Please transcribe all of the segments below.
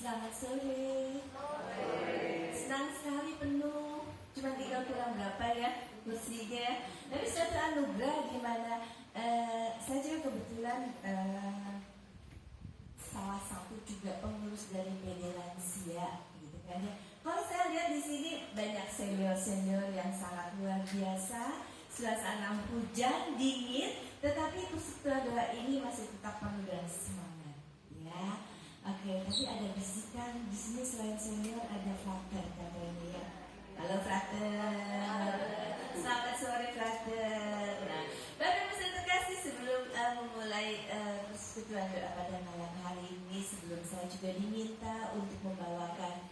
Selamat sore. Senang sekali penuh. Cuma tinggal kurang berapa ya kursinya. Tapi suatu anugerah di mana saya juga kebetulan salah satu juga pengurus dari PD Lansia, gitu kan ya. Kalau saya lihat di sini banyak senior yang sangat luar biasa. Suasana hujan dingin, tetapi persekutuan doa ini masih tetap penuh dengan semangat, ya. Oke, tapi ada bisikan di sini selain senior ada frater katanya ya. Halo frater, selamat sore frater. Nah, Bapak Ibu terkasih, sebelum memulai persekutuan doa pada malam hari ini, sebelum saya juga diminta untuk membawakan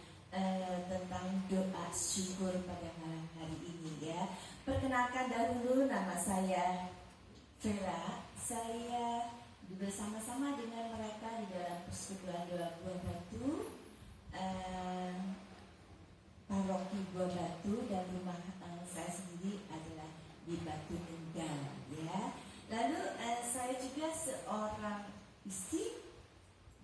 tentang doa syukur pada malam hari ini ya. Perkenalkan dahulu, nama saya Vera. Saya bersama-sama dengan mereka di dalam persekutuan doa Buah Batu, paroki Buah Batu, dan rumah saya sendiri adalah di Batu Nunggal, ya. Lalu saya juga seorang istri,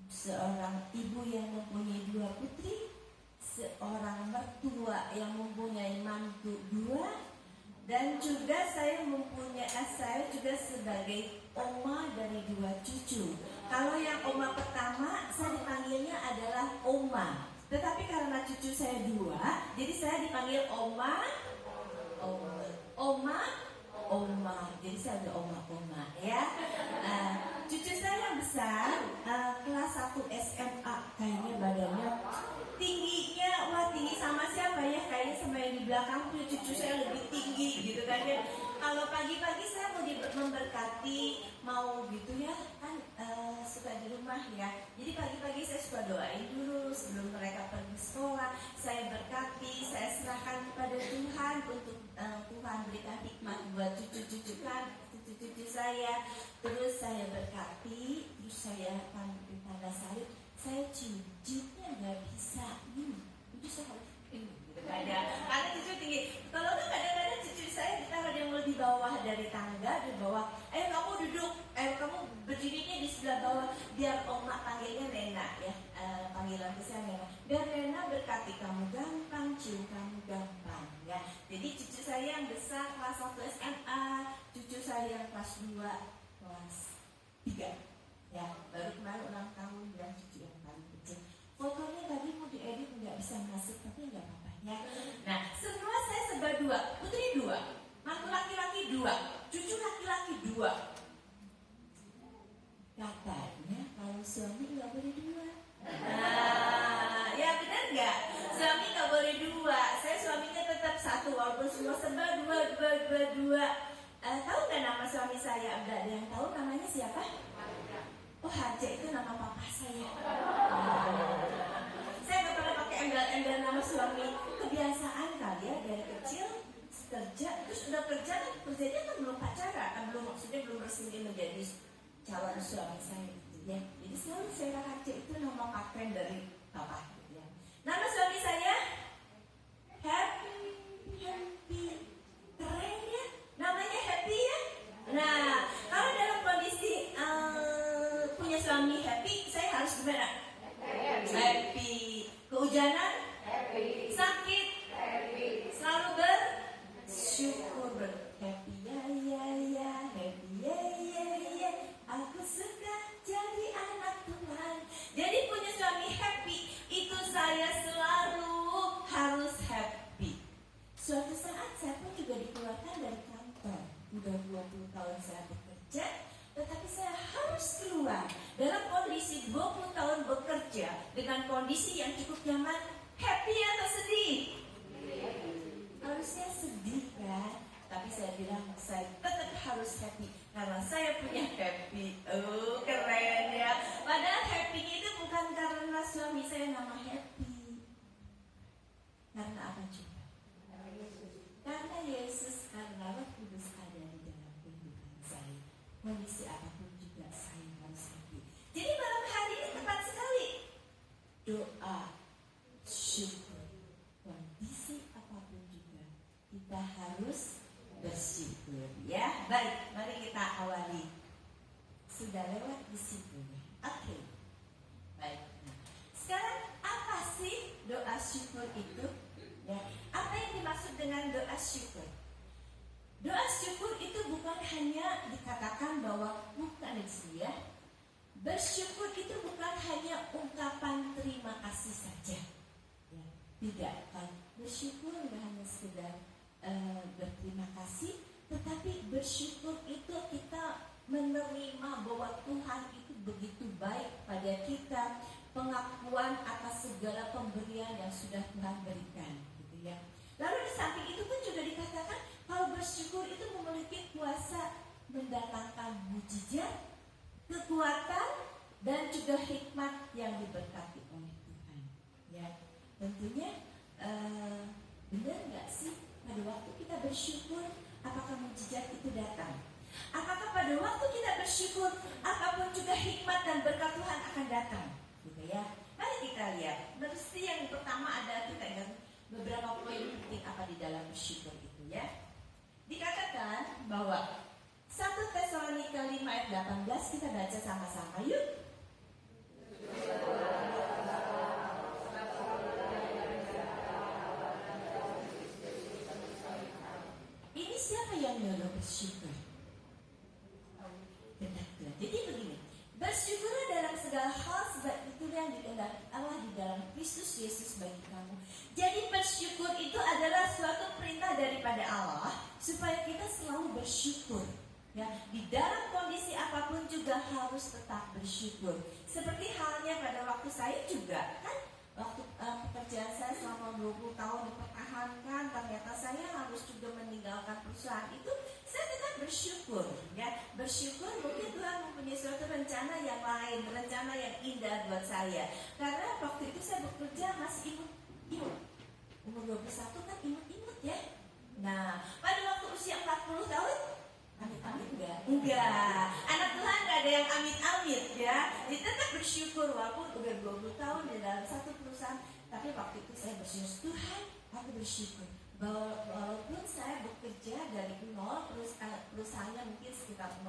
seorang ibu yang mempunyai 2 putri, seorang mertua yang mempunyai mantu 2. Dan juga saya juga sebagai oma dari 2 cucu. Kalau yang oma pertama saya dipanggilnya adalah oma. Tetapi karena cucu saya 2, jadi saya dipanggil oma. Jadi saya ada oma ya. Cucu saya yang besar kelas 1 SMA, kayaknya badannya tingginya, tinggi sama siapa ya? Kayaknya sama yang di belakang tuh cucu saya lebih tinggi gitu kan ya. Kalau pagi-pagi saya mau memberkati, mau gitu ya kan, suka di rumah ya. Jadi pagi-pagi saya suka doain dulu sebelum mereka pergi sekolah. Saya berkati, saya serahkan kepada Tuhan untuk Tuhan berikan hikmat buat cucu-cucu saya. Terus saya berkati, terus saya tanda salib. Saya cujutnya nggak bisa itu saya harus gitu ada, karena cucu tinggi. Kalau nggak, kadang-kadang cucu saya ditaruh yang lebih bawah dari tangga, di bawah. Ayo kamu duduk, kamu berdirinya di sebelah bawah, biar oma panggilnya Nena ya, panggilan saya Nena. Biar Nena berkati kamu gampang, cium kamu gampang ya. Jadi cucu saya yang besar kelas 1 SMA, cucu saya yang kelas 2 kelas 3 ya, baru kemarin ulang tahun dan cucu yang paling kecil. Fotonya tadi mau diedit nggak bisa masuk, tapi nggak apa-apa ya. Nah, semua saya serba 2, putri 2, mantu laki-laki 2, cucu laki-laki 2. Katanya kalau suami nggak boleh 2. Nah, ya benar nggak? Suami nggak boleh 2. Saya suaminya tetap 1 walaupun semua serba 2. Tahu nggak nama suami saya? Udah ada yang tahu namanya siapa? Oh, Haja itu nama papa saya. Saya nggak pernah pakai embel-embel nama suami. Kebiasaan kali ya, dari kecil kerja, terus udah kerja kan, kerjanya kan belum pacaran, maksudnya belum resmi menjadi calon suami saya gitu ya. Jadi selalu saya Haja itu nama kapten dari papa gitu ya. Nama suami saya Happy, keren ya, namanya Happy ya. Nah, kalau dalam kondisi punya suami happy, saya harus gimana? Happy. Kehujanan? Happy. Sakit? Happy. Selalu bersyukur, happy ya, happy ya. Aku suka jadi anak Tuhan. Jadi punya suami happy, itu saya selalu harus happy. Suatu saat saya pun juga dikeluarkan dari kantor. Udah 20 tahun saya bekerja, tetapi saya harus keluar dalam kondisi 20 tahun bekerja dengan kondisi yang cukup nyaman. Happy atau sedih? Harusnya sedih kan? Tapi saya bilang saya tetap harus happy karena saya punya happy. Oh, keren ya. Padahal happy itu bukan karena suami saya nama happy. Karena apa coba? Karena Yesus, karena Roh Kudus ada di dalam kehidupan saya. Kondisi apapun juga saya harus happy. Jadi malam hari ini tepat sekali. Doa syukur, kondisi apapun juga kita harus bersyukur ya. Baik, mari kita awali. Sudah lewat di situ. Oke. Baik. Nah, sekarang doa syukur itu? Ya, apa yang dimaksud dengan doa syukur? Doa syukur itu bukan hanya dikatakan bahwa bukan ya. Bersyukur itu bukan hanya ungkapan terima kasih saja. Ya, tidak kan? Bersyukur bukan hanya sekedar berterima kasih, tetapi bersyukur itu kita menerima bahwa Tuhan itu begitu baik pada kita, pengakuan atas segala pemberian yang sudah Tuhan berikan, gitu ya. Lalu di samping itu pun juga dikatakan kalau bersyukur itu memiliki kuasa mendatangkan mujizat, kekuatan, dan juga hikmat yang diberkati oleh Tuhan. Ya, tentunya benar nggak sih pada waktu kita bersyukur, apakah mujizat itu datang? Apakah pada waktu kita bersyukur, apapun juga hikmat dan berkat Tuhan akan datang? Gitu ya. Mari kita lihat. Mesti yang pertama ada kita ingat beberapa poin penting apa di dalam bersyukur itu ya. Dikatakan bahwa 1 Tesalonika 5 ayat 18 kita baca sama-sama yuk. Ini siapa yang nyuruh bersyukur? Benar-benar. Jadi begini, bersyukurlah dalam segala hal sebab itu yang dikehendaki Allah di dalam Kristus Yesus bagi kamu. Jadi bersyukur itu adalah suatu perintah daripada Allah supaya kita selalu bersyukur. Ya, di dalam kondisi apapun juga harus tetap bersyukur. Seperti halnya pada waktu saya juga kan, waktu pekerjaan saya selama 20 tahun dipertahankan, ternyata saya harus juga meninggalkan perusahaan itu, saya tetap bersyukur. Ya, bersyukur mungkin Tuhan mempunyai suatu rencana yang lain, rencana yang indah buat saya. Karena waktu itu saya bekerja masih imut. Umur 21 kan imut-imut ya. Nah, pada waktu usia 40 tahun, amit-amit enggak. Anak Tuhan enggak ada yang amit-amit ya. Jadi tetap bersyukur walaupun udah 20 tahun di dalam satu perusahaan. Tapi waktu itu saya bersyukur, Tuhan, aku bersyukur bahwa walaupun saya bekerja dari nol, perusahaannya mungkin sekitar 10%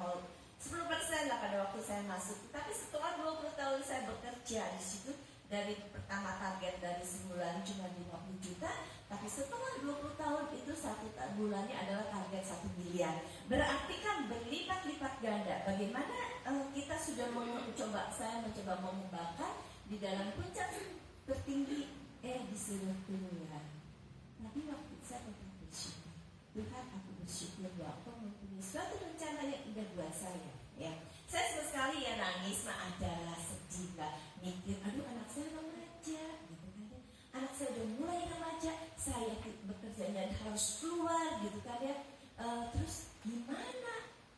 lah pada waktu saya masuk. Tapi setelah 20 tahun saya bekerja di situ, dari pertama target dari sebulan cuma 50 juta, tapi setelah 20 tahun itu satu bulannya adalah target 1 miliar. Berarti kan berlipat-lipat ganda. Bagaimana kita sudah saya mencoba mengembangkan di dalam puncak tertinggi di seluruh dunia. Tapi waktu saya tetap bersyukur, Tuhan, aku bersyukur bahwa Engkau mempunyai suatu rencana yang indah buat saya. Ya, saya sama sekali ya nangis, adalah sedih lah, mikir, aduh anak saya remaja, gitu kan ya. Anak saya udah mulai remaja, saya bekerjanya harus keluar, gitu kan ya. Terus gimana?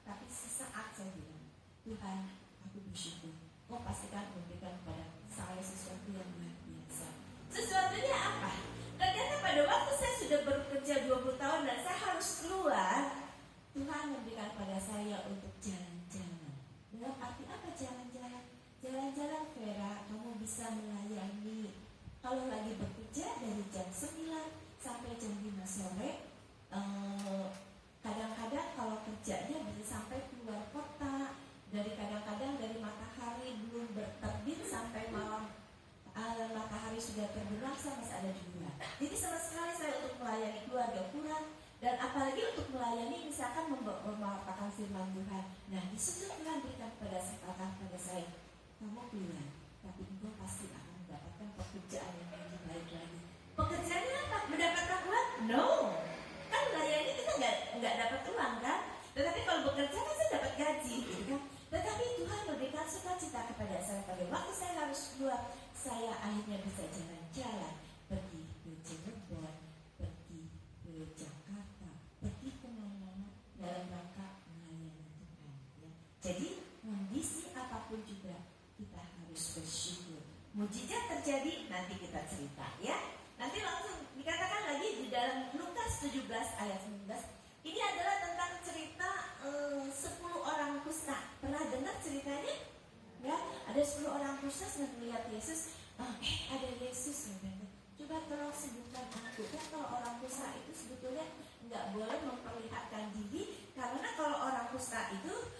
Tapi sesaat saya bilang, Tuhan, aku bersyukur. Kau pastikan memberikan kepada saya sesuatu yang luar biasa. Sesuatunya apa? Ternyata pada waktu saya sudah bekerja 20 tahun dan saya harus keluar, Tuhan memberikan pada saya untuk jalan-jalan. Dalam arti apa jalan-jalan? Jalan-jalan Vera, kamu bisa melayani. Kalau lagi bekerja dari jam 9 sampai jam 5 sore, kadang-kadang kalau kerjanya bisa sampai keluar kota. Kadang-kadang dari matahari belum terbit sampai malam matahari sudah terbenam, saya masih ada di luar. Jadi sama sekali saya untuk melayani keluarga kurang. Dan apalagi untuk melayani misalkan memaparkan firman Tuhan. Nah, di situ Tuhan berikan pada saya, kamu keluar, tapi engkau pasti akan mendapatkan pekerjaan yang lebih baik lagi. Pekerjaannya apa? Mendapatkan uang? No. Kan melayani kita nggak dapat uang kan? Tetapi kalau bekerja kan saya dapat gaji, gitu kan? Tetapi Tuhan memberikan sukacita kepada saya pada waktu saya harus keluar. Saya akhirnya bisa jalan-jalan, pergi ke Cirebon, pergi ke Jakarta, pergi kemana-mana dalam rangka melayani Tuhan. Ya. Jadi kondisi apapun juga kita harus bersyukur. Mujizat terjadi, nanti kita cerita ya. Nanti langsung dikatakan lagi di dalam Lukas 17 ayat 19. Ini adalah tentang cerita 10 orang kusta. Pernah dengar ceritanya? Ya, ada 10 orang kusta sedang melihat Yesus. Ada Yesus. Coba tolong sebutkan aku. Kan kalau orang kusta itu sebetulnya nggak boleh memperlihatkan diri, karena kalau orang kusta itu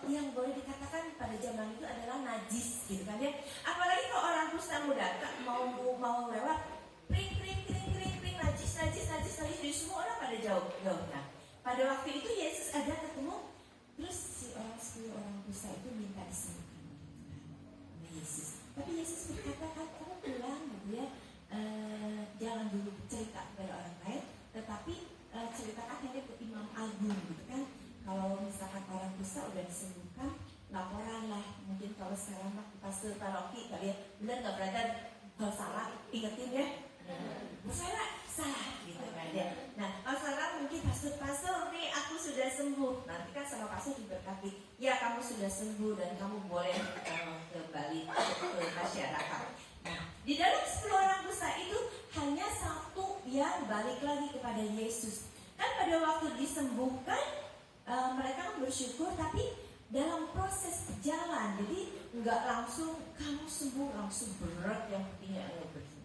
yang boleh dikatakan pada zaman itu adalah najis, gitu kan ya. Apalagi kalau orang kusta mau datang, mau lewat, pada waktu itu Yesus ada ketemu, terus si 10 orang kusta itu minta disembuhkan oleh Yesus. Tapi Yesus berkata, kan kamu pulang gitu ya, jangan dulu cerita kepada orang lain, tetapi ceritakan hanya ke Imam Agung gitu kan. Kalau misalkan orang kusta udah disembuhkan, laporan lah. Mungkin kalau sekarang pastor paroki kali ya, benar nggak brother? Kalau salah ingetin ya. Salah gitu kan ya. Nah, kalau salah mungkin pastor nih aku sudah sembuh. Nanti kan sama pastor diberkati, ya kamu sudah sembuh dan kamu boleh kembali ke masyarakat. Nah, di dalam 10 orang kusta itu hanya satu yang balik lagi kepada Yesus. Kan pada waktu disembuhkan mereka kan bersyukur, tapi dalam proses berjalan, jadi nggak langsung kamu sembuh langsung berat yang pentingnya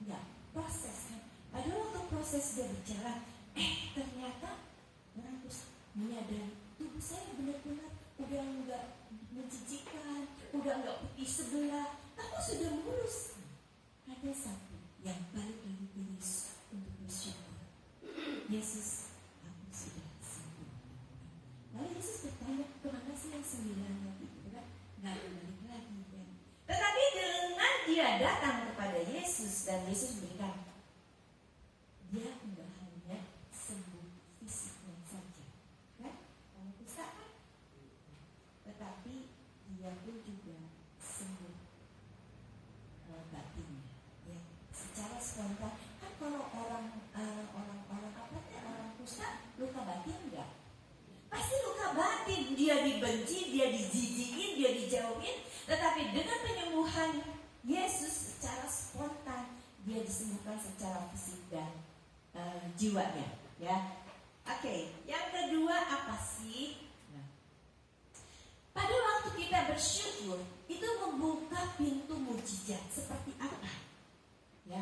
enggak, proses kan. Pada waktu proses dia berjalan, ternyata orang terus menyadari tubuh saya benar-benar udah nggak menjijikan, udah nggak putih sebelah, aku sudah mulus. Ada satu yang balik lagi ke Yesus untuk bersyukur. Yesus, aku sudah sembuh. Lalu Yesus bertanya, kemana sih yang 9 lagi? Nggak balik lagi kan? Tetapi dengan dia datang kepada Yesus dan Yesus berikan, dia enggak hanya sembuh fisiknya saja, kan? Kamu bisa kan? Tetapi dia pun juga sembuh batinnya, ya. Secara spontan, kan kalau orang kusta luka batin enggak? Pasti luka batin, dia dibenci, dia dijijikin, dia dijauhin. Tetapi dengan penyembuhan Yesus secara spontan, dia disembuhkan secara fisik dan jiwanya, ya. Oke, yang kedua apa sih? Nah, pada waktu kita bersyukur itu membuka pintu mujizat. Seperti apa? Ya.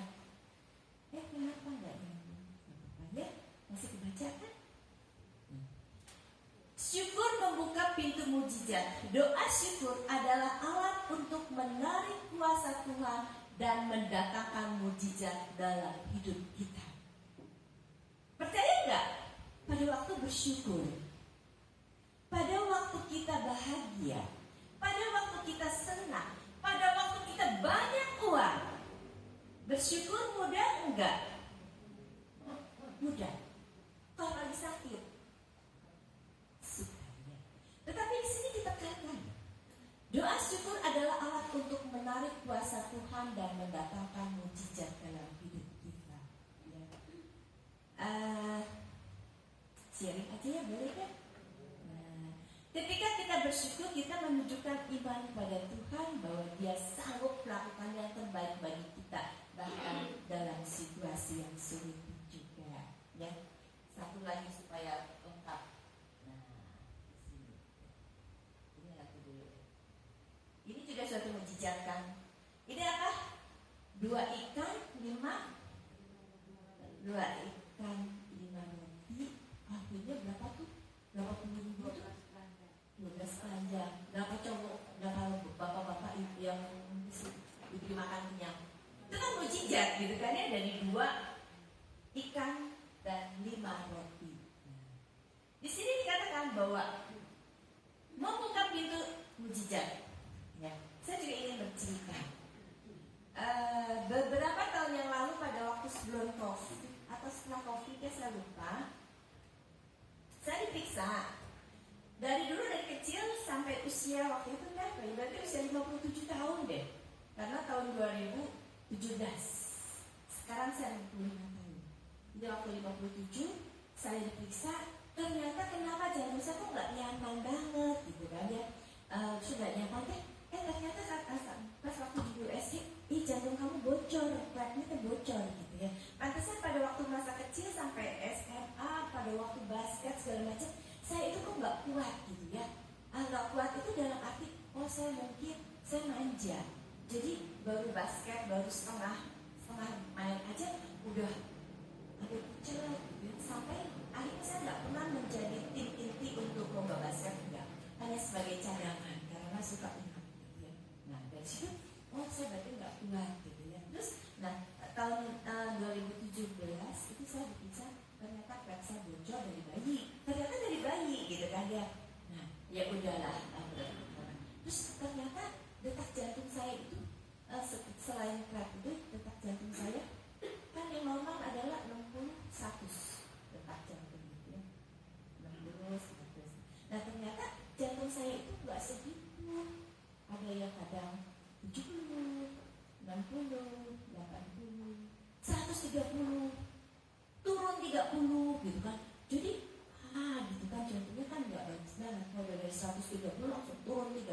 Kenapa enggak ya? Masih kebaca kan? Syukur membuka pintu mujizat. Doa syukur adalah alat untuk menarik kuasa Tuhan dan mendatangkan mujizat dalam hidup kita. Percaya nggak? Pada waktu bersyukur, pada waktu kita bahagia, pada waktu kita senang, pada waktu kita banyak uang, bersyukur mudah enggak? Mudah. Kalau lagi sakit, sukanya. Tetapi di sini ditekankan, doa syukur adalah alat untuk menarik kuasa Tuhan dan mendatangkan mujizat dalam hidup kita. Ya. Sharing aja ya, boleh kan? Ketika kita bersyukur, kita menunjukkan iman kepada Tuhan bahwa Dia sanggup melakukan yang terbaik bagi kita, bahkan dalam situasi yang sulit juga. Ya, satu lagi supaya lengkap. Nah, di sini. Ini aku dulu. Ini juga suatu mujizat kan? Ini apa? 2 ikan, 5 roti. Artinya berapa tuh? Berapa puluh ribu? 12 keranjang. Berapa cowok? Berapa bapak-bapak yang diberi makan kenyang? Itu kan mujizat gitu kan ya, dari 2 ikan dan 5 roti. Di sini dikatakan bahwa membuka pintu mujizat. Ya, saya juga ingin bercerita. Beberapa tahun yang lalu pada waktu sebelum COVID atau setelah COVID, saya lupa. Saya diperiksa. Dari kecil sampai usia waktu itu berapa? Berarti usia 57 tahun deh. Karena tahun 2017. Sekarang saya 55 tahun. Jadi waktu 57 saya diperiksa, ternyata kenapa jantung saya kok nggak nyaman banget gitu kan ya. Sudah nyaman deh. Ternyata pas waktu di USG, jantung kamu bocor, platnya bocor gitu ya. Pantesan pada waktu masa kecil sampai SMA, pada waktu basket segala macam, saya itu kok nggak kuat gitu ya. Nggak kuat itu dalam arti, saya manja. Jadi baru basket, baru setengah main aja udah ada kucel gitu ya. Sampai akhirnya saya nggak pernah menjadi tim inti untuk lomba basket, enggak. Hanya sebagai cadangan karena suka ingat gitu ya. Nah dari situ, saya berarti nggak kuat gitu ya. Terus, tahun 2017 itu saya diperiksa, ternyata pet saya bocor dari bayi. Ternyata dari bayi 130 gitu kan. Jadi gitu kan jantungnya kan nggak bagus banget. Kalau dari 130 langsung turun 30.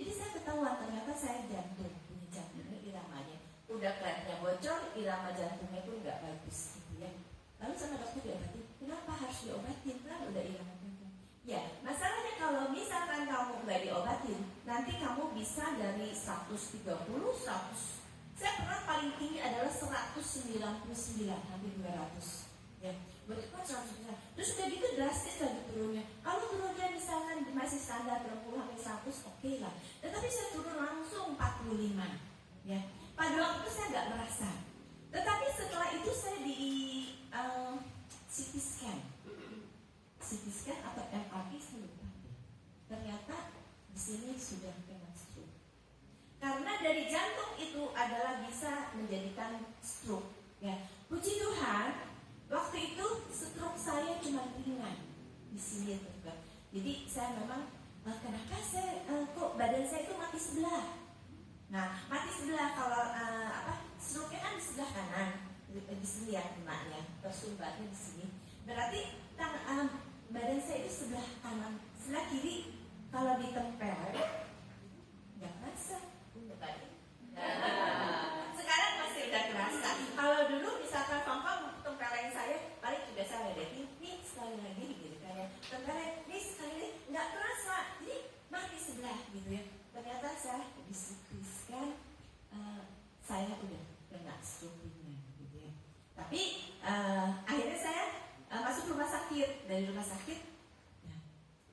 Jadi saya ketahuan ternyata saya jantung, punya jantungnya iramanya udah klepnya bocor, irama jantungnya pun nggak bagus gitu ya. Lalu sama dokter diobatin, kenapa harus diobatin? Kan udah irama jantung. Ya, masalahnya kalau misalkan kamu nggak diobatin, nanti kamu bisa dari 130, 100. Saya pernah paling tinggi adalah 199, hampir 200. Ya, berarti kan 100. Terus udah gitu drastis lagi turunnya. Kalau turunnya misalkan masih standar 20 sampai 100, oke lah. Tetapi saya turun langsung 45. Ya, pada waktu itu saya nggak merasa. Tetapi setelah itu saya di CT scan atau MRI saya lupa. Ternyata di sini sudah kena stroke. Karena dari jantung itu adalah bisa menjadikan stroke. Ya, puji Tuhan, waktu itu stroke saya cuma ringan di sini juga. Jadi saya memang kenapa saya kok badan saya itu mati sebelah. Nah, mati sebelah kalau stroke-nya kan di sebelah kanan, di sini ya kenanya, tersumbatnya di sini. Berarti badan saya itu sebelah kanan, sebelah kiri kalau ditempel nggak kerasa. Sekarang masih udah kerasa. Kalau dulu misalkan Fang tempelin saya, paling juga saya ledekin, nih sekali lagi gitu kan ya. Tempelin, nih sekali lagi, nggak kerasa. Jadi mati sebelah gitu ya. Ternyata saya diskusikan saya udah kena stroke-nya gitu ya. Tapi akhirnya saya masuk rumah sakit. Dari rumah sakit, ya.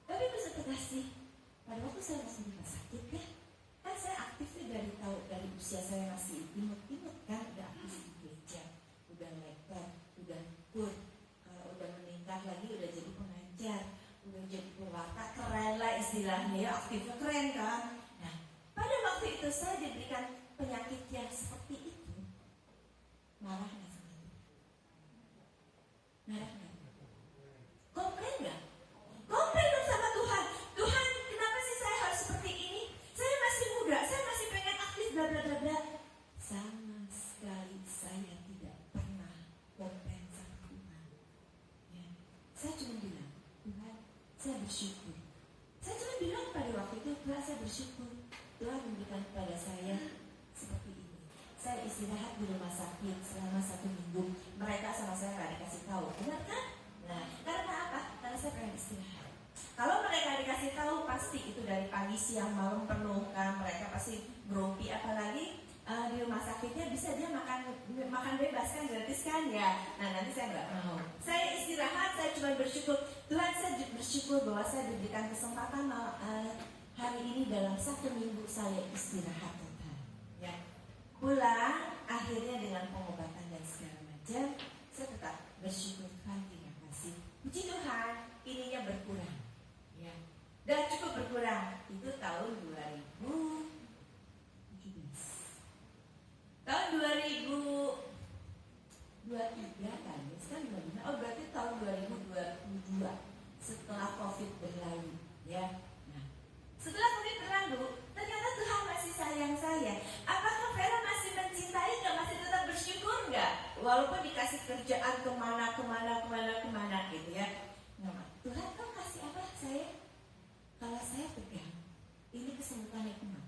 Tapi bisa kasih pada waktu saya masuk rumah sakit ya. Kan saya aktifnya dari usia saya masih imut-imut kan, udah aktif di gereja, udah lektor, udah kur, udah meningkat lagi, udah jadi pengajar, udah jadi pewarta, keren lah istilahnya ya, aktifnya keren kan. Nah, pada waktu itu saya diberikan penyakit yang seperti itu, marah nggak sama itu? Marah nggak? Komplain nggak? Komplain dong sama Tuhan. Tuhan, kenapa sih saya harus seperti ini? Saya masih muda, saya masih pengen aktif, bla bla bla bla. Sama sekali saya tidak pernah komplain sama Tuhan. Ya. Saya cuma bilang, Tuhan, saya bersyukur. Saya cuma bilang pada waktu itu, Tuhan, saya bersyukur. Tuhan memberikan kepada saya seperti ini. Saya istirahat di rumah sakit selama 1 minggu. Mereka sama saya nggak dikasih tahu, benar kan? Nah, karena apa? Karena saya pengen istirahat. Kalau mereka dikasih tahu, pasti itu dari pagi, siang, malam penuh kan. Mereka pasti grogi, apalagi di rumah sakitnya bisa dia makan bebas kan, gratis kan ya. Nah, nanti saya nggak mau. Saya istirahat, saya cuma bersyukur. Tuhan, saya bersyukur bahwa saya diberikan kesempatan hari ini dalam 1 minggu saya istirahat total. Ya. Pulang akhirnya dengan pengobatan dan segala macam, saya tetap bersyukur Tuhan, terima kasih. Puji Tuhan, ininya berkurang. Ya. Dan cukup berkurang. Itu tahun 2017. Tahun 2023 kan, sekarang 2025. Oh, berarti tahun 2022 setelah COVID berlalu, ya. Nah, setelah COVID berlalu, ternyata Tuhan masih sayang saya. Apakah Vera masih mencintai nggak? Masih tetap bersyukur nggak? Walaupun dikasih kerjaan kemana gitu ya. Nah, Tuhan kau kasih apa saya? Kalau saya pegang, ini kesemutan yang enak.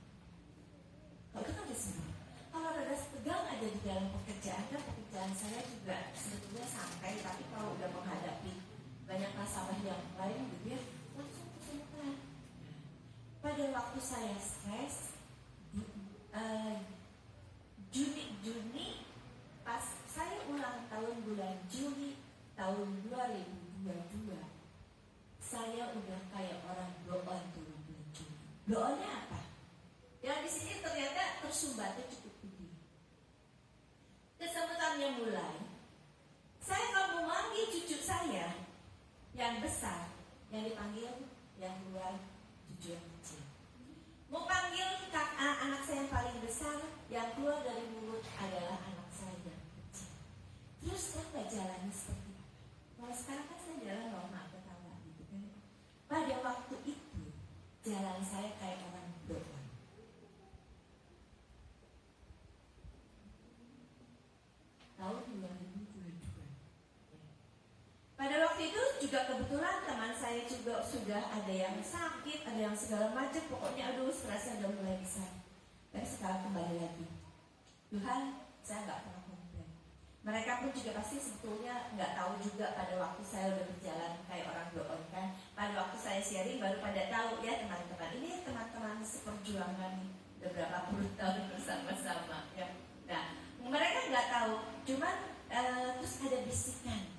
Kalau itu kan udah sembuh. Kalau ada tegang aja di dalam pekerjaan, kan pekerjaan saya juga sebetulnya santai. Tapi kalau udah menghadapi banyak masalah yang lain gitu ya, langsung kesemutan. Pada waktu saya stres, Juni pas saya ulang tahun bulan Juli tahun 2022, saya udah kayak orang blow-on tuh bulan Juli. Blow-onnya apa? Yang di sini ternyata tersumbatnya cukup tinggi. Kesemutannya mulai. Saya kalau memanggil cucu saya yang besar, yang dipanggil yang luar, cucu yang kecil. Mau panggil anak saya yang paling besar, yang keluar dari mulut adalah anak saya yang kecil. Terus saya nggak jalani seperti apa? Kalau sekarang kan saya jalan normal, ketawa gitu kan. Pada waktu itu jalan saya kayak orang blow-on. Tahun 2022 juga kebetulan teman saya juga sudah ada yang sakit, ada yang segala macam. Pokoknya aduh stresnya udah mulai besar. Tapi sekarang kembali lagi, Tuhan, saya nggak pernah komplain. Mereka pun juga pasti sebetulnya nggak tahu juga pada waktu saya udah berjalan kayak orang doon kan. Pada waktu saya sharing baru pada tahu ya teman-teman. Ini teman-teman seperjuangan beberapa puluh tahun bersama-sama ya. Nah, mereka nggak tahu, cuman terus ada bisikan.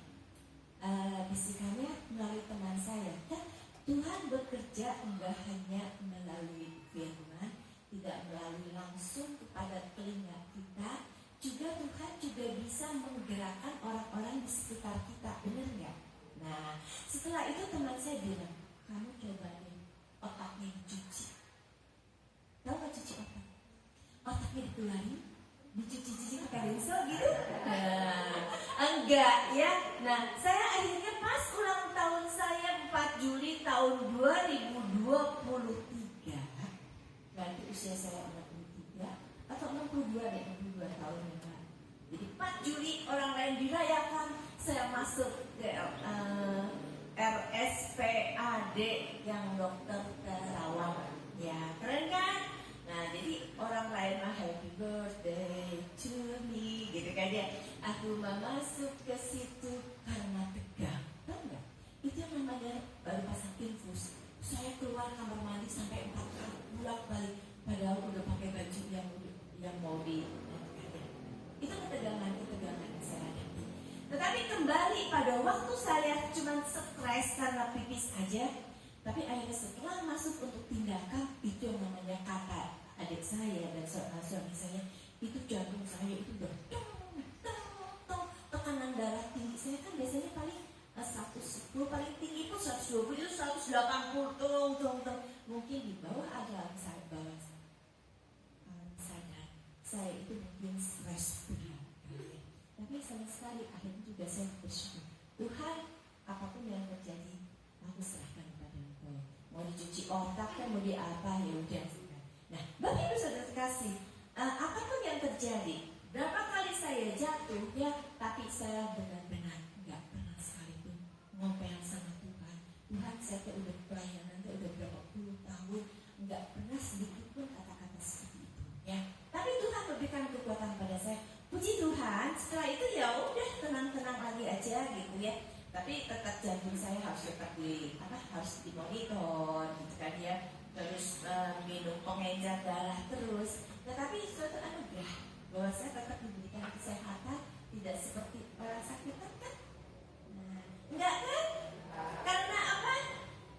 Bisikannya melalui teman saya. Kan Tuhan bekerja enggak hanya melalui firman, tidak melalui langsung kepada telinga kita, juga Tuhan juga bisa menggerakkan orang-orang di sekitar kita, benar nggak? Nah, setelah itu teman saya bilang, kamu coba deh otaknya dicuci. Tahu nggak cuci otak? Otaknya dikeluarin, dicuci-cuci pakai rinso gitu? Enggak ya. Nah, saya akhirnya pas ulang tahun saya 4 Juli tahun 2023. Berarti usia saya 63 atau 62 deh, 62 tahun ya kan. Jadi 4 Juli orang lain dirayakan, saya masuk ke RSPAD yang dokter Terawang. Ya, keren kan? Nah, jadi orang lain mah happy birthday to me gitu kan ya. Aku mah masuk ke situ karena tegang. Tahu nggak? Itu yang namanya baru pasang infus. Saya keluar kamar mandi sampai 4 kali bolak-balik padahal udah pakai baju yang mau di itu ketegangan yang saya hadapi. Tetapi kembali pada waktu saya cuma stres karena pipis aja, tapi akhirnya setelah masuk untuk tindakan itu yang namanya kata adik saya dan suami saya, itu jantung saya itu udah tekanan darah tinggi saya kan biasanya paling 110, paling tinggi pun 120, itu 180 mungkin di bawah ada bawah sadar saya itu mungkin stres berat. Tapi sama sekali akhirnya juga saya bersyukur, Tuhan apapun yang terjadi aku serahkan kepada Engkau. Mau dicuci otak kan mau di apa ya udah. Nah, Bapak Ibu Saudara terkasih, apapun yang terjadi, berapa kali saya jatuh ya, tapi saya benar-benar nggak pernah sekalipun ngomel sama Tuhan. Tuhan, saya udah pelayanan, udah berapa puluh tahun, nggak pernah sedikit pun kata-kata seperti itu ya. Tapi Tuhan memberikan kekuatan pada saya. Puji Tuhan, setelah itu ya udah tenang-tenang lagi aja gitu ya. Tapi tetap jantung saya harus tetap harus dimonitor gitu kan ya. Terus minum pengencer darah terus. Tetapi suatu anugerah bahwa saya tetap diberikan kesehatan, tidak seperti orang sakit kan? Nah, enggak kan? Karena apa?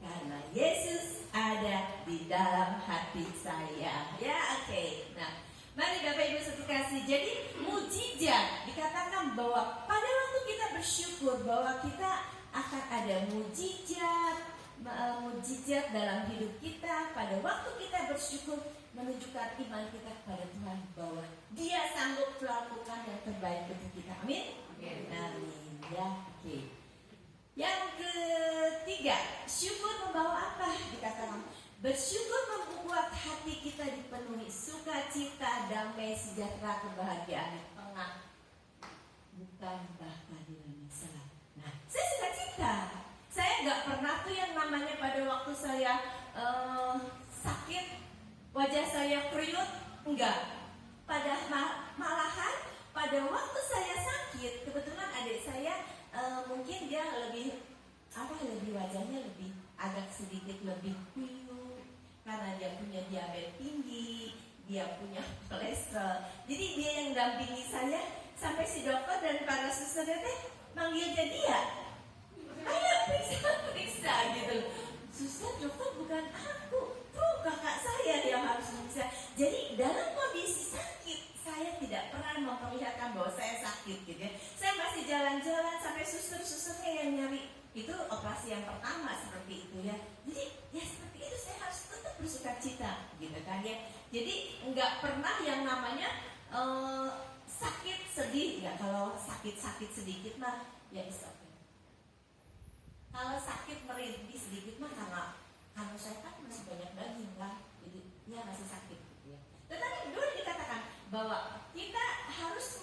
Karena Yesus ada di dalam hati saya. Ya, oke. Nah, mari Bapak Ibu sekasih. Jadi mujizat dikatakan bahwa pada waktu kita bersyukur bahwa kita akan ada mujizat dalam hidup kita. Pada waktu kita bersyukur menunjukkan iman kita kepada Tuhan bahwa Dia sanggup melakukan yang terbaik untuk kita. Amin. Amin. Ya, oke. Yang ketiga, syukur membawa apa? Dikatakan bersyukur membuat hati kita dipenuhi sukacita, damai, sejahtera, kebahagiaan, tengah, bukan bahkan di dalam masalah. Nah, saya sukacita. Saya nggak pernah tuh yang namanya pada waktu saya sakit, wajah saya kriut, enggak. Malahan pada waktu saya sakit, kebetulan adik saya mungkin dia lebih wajahnya lebih agak sedikit lebih piu karena dia punya diabetes tinggi, dia punya kolesterol. Jadi dia yang dampingi saya sampai si dokter dan para suster teh manggilnya dia. Ayo periksa gitu. Suster, dokter bukan aku, tuh kakak saya yang harus periksa. Jadi dalam kondisi sakit saya tidak pernah memperlihatkan bahwa saya sakit gitu ya. Saya masih jalan-jalan sampai suster-susternya yang nyari. Itu operasi yang pertama seperti itu ya. Jadi ya seperti itu saya harus tetap bersukacita gitu kan ya. Jadi nggak pernah yang namanya sakit sedih ya. Kalau sakit sedikit mah ya bisa. Kalau sakit merintih sedikit mah karena saya kan masih banyak daging lah, jadi dia masih sakit gitu ya. Tetapi dulu dikatakan bahwa kita harus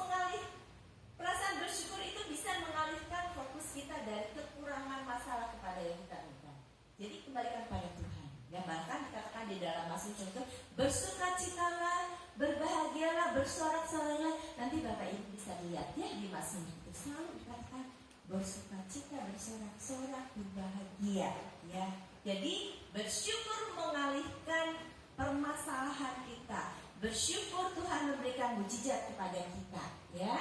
perasaan bersyukur itu bisa mengalihkan fokus kita dari kekurangan masa lihat ya di Mazmur itu selalu dikatakan bersukacita, bersorak-sorak, berbahagia, ya. Jadi bersyukur mengalihkan permasalahan kita. Bersyukur Tuhan memberikan mujizat kepada kita, ya.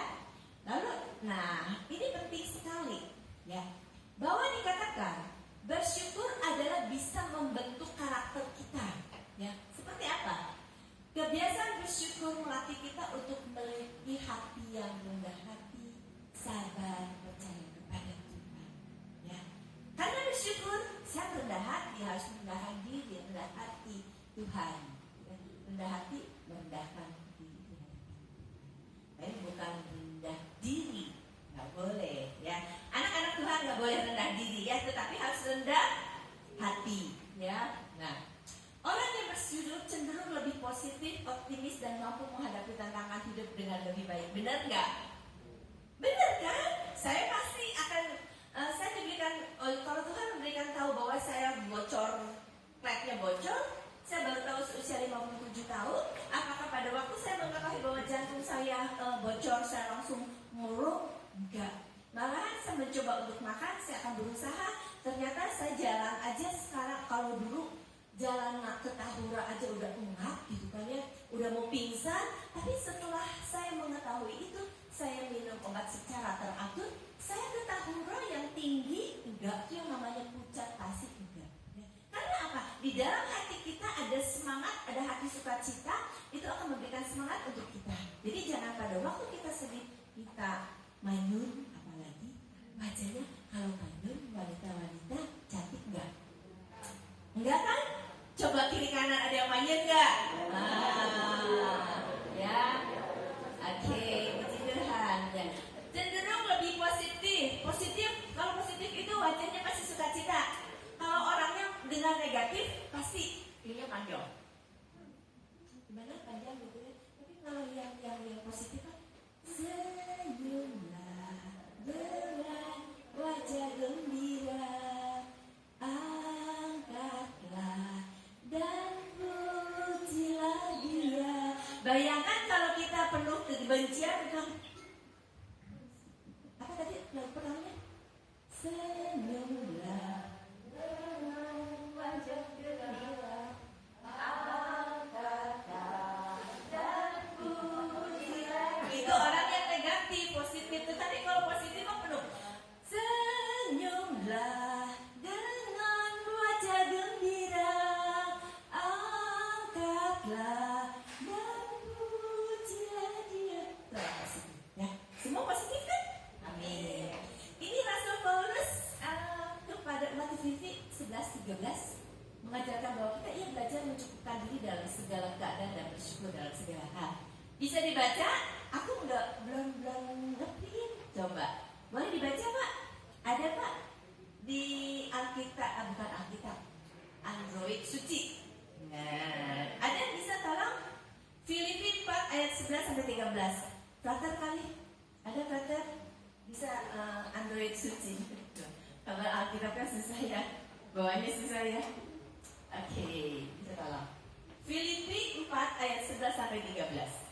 Lalu, nah ini penting sekali, ya. Bahwa dikatakan bersyukur adalah bisa membentuk karakter kita, ya. Seperti apa? Kebiasaan bersyukur melatih kita untuk memiliki hati yang rendah hati, sabar, percaya kepada Tuhan. Ya. Karena bersyukur, saya rendah hati, harus merendahkan diri, rendah hati Tuhan. Rendah hati, merendahkan diri. Tapi bukan rendah diri, nggak boleh. Ya, anak-anak Tuhan nggak boleh rendah diri, ya, tetapi harus rendah hati. Ya, nah. Orang yang bersyukur cenderung lebih positif, optimis, dan mampu menghadapi tantangan hidup dengan lebih baik. Benar nggak? Benar kan? Saya pasti akan, saya diberikan, kalau Tuhan memberikan tahu bahwa saya bocor, klepnya bocor, saya baru tahu seusia 57 tahun. Apakah pada waktu saya mengetahui bahwa jantung saya bocor, saya langsung murung? Enggak. Malahan saya mencoba untuk makan, saya akan berusaha. Ternyata saya jalan aja sekarang, kalau dulu jalan ke Tahura aja udah engap gitu kan ya, udah mau pingsan. Tapi setelah saya mengetahui itu, saya minum obat secara teratur. Saya ke Tahura yang tinggi enggak, itu yang namanya pucat pasir enggak ya. Karena apa? Di dalam hati kita ada semangat, ada hati sukacita, itu akan memberikan semangat untuk kita. Jadi jangan pada waktu kita sedih kita manyun, apalagi wajahnya. Kalau manyun wanita-wanita cantik enggak? Enggak kan? Coba kiri kanan ada yang manyun nggak? Ya, oke, puji Tuhan. Cenderung lebih positif. Kalau positif itu wajahnya pasti sukacita. Kalau orangnya dengan negatif pasti ininya panjang. Gimana panjang gitu ya? Tapi kalau yang positif kan senyumlah dengan wajah gembira, angkatlah dan pujilah Dia. Bayangkan kalau kita penuh kebencian, apa tadi pertamanya? Senyumlah dengan wajah gembira, angkatlah dan pujilah. Itu orang yang negatif, positif. Tetapi kalau positif kan penuh. Senyumlah dengan wajah gembira, angkatlah dan pujilah Dia. Ya, semua positif kan? Amin. Ini Rasul Paulus kepada umat Filipi 11:13 mengajarkan bahwa kita belajar mencukupkan diri dalam segala keadaan dan bersyukur dalam segala hal. Bisa dibaca? Aku belum ngertiin. Coba, boleh dibaca Pak? Ada Pak? Di Alkitab, bukan Alkitab, Android suci. Nah, ada yang bisa tolong? Filipi 4 ayat 11-13. Frater kali? Ada frater? Bisa Android suci. Kalau Alkitabnya susah ya, bawahnya susah ya. Oke, bisa tolong. Filipi 4 ayat 11-13.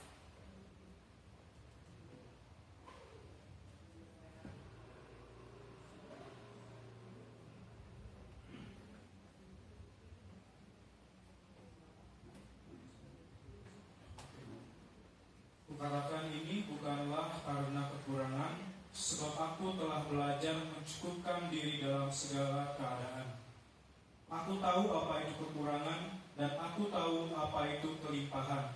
Kukatakan ini bukanlah karena kekurangan, sebab aku telah belajar mencukupkan diri dalam segala keadaan. Aku tahu apa itu kekurangan, dan aku tahu apa itu kelimpahan.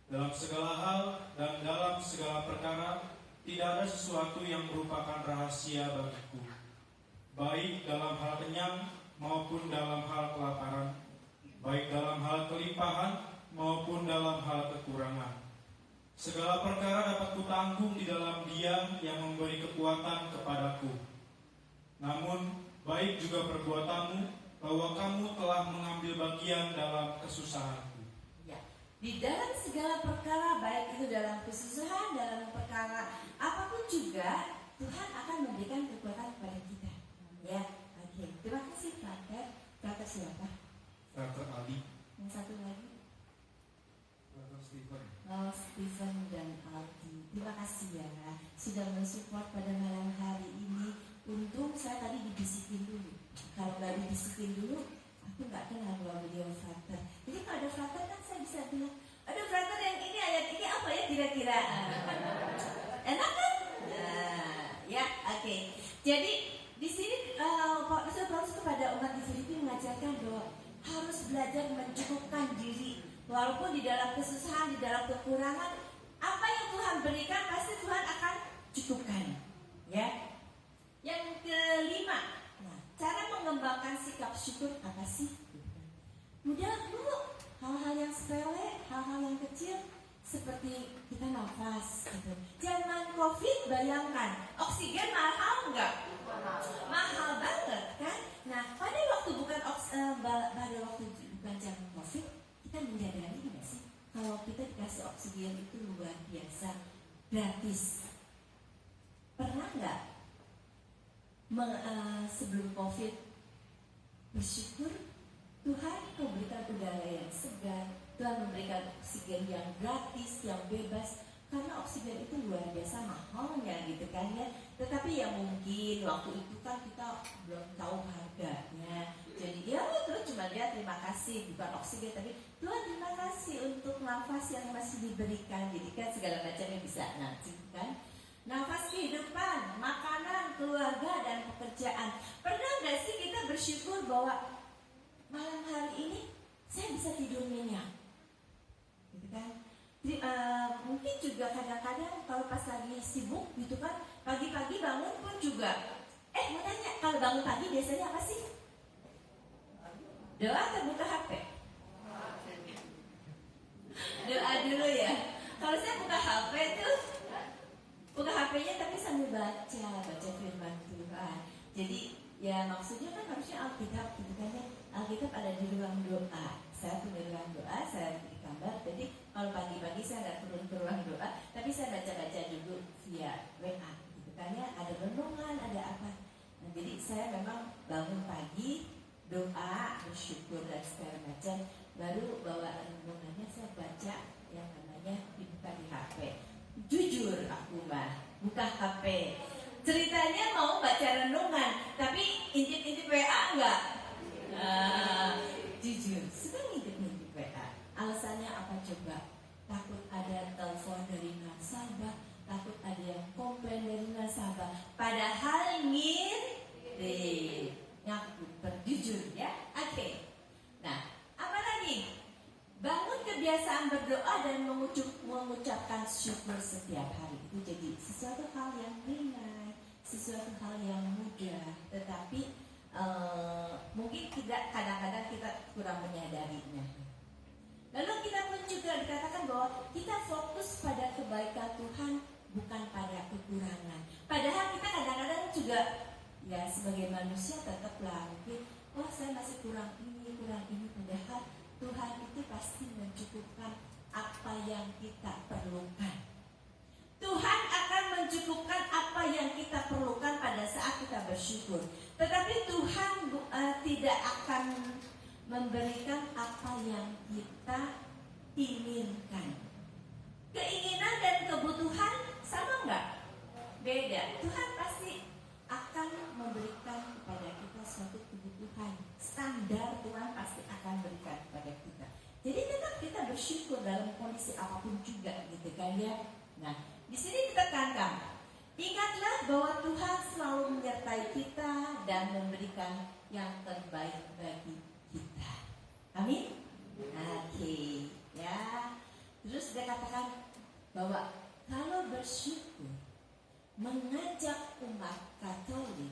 Dalam segala hal dan dalam segala perkara, tidak ada sesuatu yang merupakan rahasia bagiku, baik dalam hal kenyang maupun dalam hal kelaparan, baik dalam hal kelimpahan maupun dalam hal kekurangan. Segala perkara dapat kutanggung di dalam Dia yang memberi kekuatan kepadaku. Namun, baik juga perbuatanmu, bahwa kamu telah mengambil bagian dalam kesusahanku. Ya, di dalam segala perkara, baik itu dalam kesusahan, dalam perkara apapun juga, Tuhan akan memberikan kekuatan kepada kita. Ya, oke. Terima kasih, Frater. Frater siapa? Frater Aldi. Yang satu lagi? Frater Stephen. Stephen dan Aldi. Terima kasih ya. sudah mensupport pada malam hari ini. Untung saya tadi dibisikin dulu. Kalau nggak dibisikin dulu, aku nggak kenal bahwa beliau frater. Jadi kalau ada frater kan saya bisa bilang, aduh frater yang ini ayat ini apa ya kira-kira? Enak kan? Ya, oke. Jadi di sini Rasul Paulus kepada umat di Filipi mengajarkan bahwa harus belajar mencukupkan diri, walaupun di dalam kesusahan, di dalam kekurangan, apa yang Tuhan berikan pasti Tuhan akan cukupkan. Ya. Yang kelima, cara mengembangkan sikap syukur apa sih? Mudah dulu, hal-hal yang sepele, hal-hal yang kecil, seperti kita nafas gitu. Zaman COVID bayangkan, oksigen mahal nggak? Mahal banget kan? Nah, pada waktu bukan zaman COVID, kita menyadari nggak sih kalau kita dikasih oksigen itu luar biasa, gratis. Pernah nggak sebelum COVID bersyukur Tuhan memberikan udara yang segar, Tuhan memberikan oksigen yang gratis, yang bebas, karena oksigen itu luar biasa mahalnya gitu kan ya. Tetapi ya mungkin waktu itu kan kita belum tahu harganya, jadi ya terus cuma dia terima kasih, bukan oksigen tapi Tuhan terima kasih untuk nafas yang masih diberikan. Jadi kan segala macamnya bisa nanti kan. Nafas kehidupan, makanan, keluarga, dan pekerjaan. Pernah nggak sih kita bersyukur bahwa malam hari ini saya bisa tidur nyenyak, gitu kan? Mungkin juga kadang-kadang kalau pas lagi sibuk gitu kan, pagi-pagi bangun pun juga. Mau tanya, kalau bangun pagi biasanya apa sih? Doa atau buka HP? Doa dulu ya. Kalau saya buka HP tuh, buka HP-nya tapi sambil baca firman Tuhan. Jadi ya maksudnya kan harusnya Alkitab gitu kan ya. Alkitab ada di ruang doa. Saya punya ruang doa, saya di kamar. Jadi kalau pagi-pagi saya nggak turun ke ruang doa, tapi saya baca-baca dulu via WA gitu kan ya. Ada renungan, ada apa. Nah, jadi saya memang bangun pagi, doa, bersyukur dan segala macam. Baru bawa renungannya saya baca yang namanya dibuka di HP. Jujur aku mah buka HP, ceritanya mau baca renungan tapi intip-intip WA enggak. Jujur suka ngintip-ngintip WA. Alasannya apa coba? Takut ada telepon dari nasabah, takut ada yang komplain dari nasabah. Padahal ngintip, ngaku berjujur ya. Oke. Nah, apa lagi? Bangun kebiasaan berdoa dan mengucapkan syukur setiap hari. Itu jadi sesuatu hal yang ringan, sesuatu hal yang mudah, tetapi mungkin tidak, kadang-kadang kita kurang menyadarinya. Lalu kita pun juga dikatakan bahwa kita fokus pada kebaikan Tuhan, bukan pada kekurangan. Padahal kita kadang-kadang juga ya sebagai manusia tetaplah mungkin, saya masih kurang ini, padahal Tuhan itu pasti mencukupkan apa yang kita perlukan. Tuhan akan mencukupkan apa yang kita perlukan pada saat kita bersyukur. Tetapi Tuhan tidak akan memberikan apa yang kita inginkan. Keinginan dan kebutuhan sama nggak? Beda. Tuhan pasti akan memberikan kepada kita suatu kebutuhan. Standar Tuhan pasti akan berikan kepada kita. Jadi tetap kita bersyukur dalam kondisi apapun juga, gitu kan ya. Nah, di sini ditekankan, ingatlah bahwa Tuhan selalu menyertai kita dan memberikan yang terbaik bagi kita. Amin. Oke, ya. Terus dia katakan bahwa kalau bersyukur, mengajak umat Katolik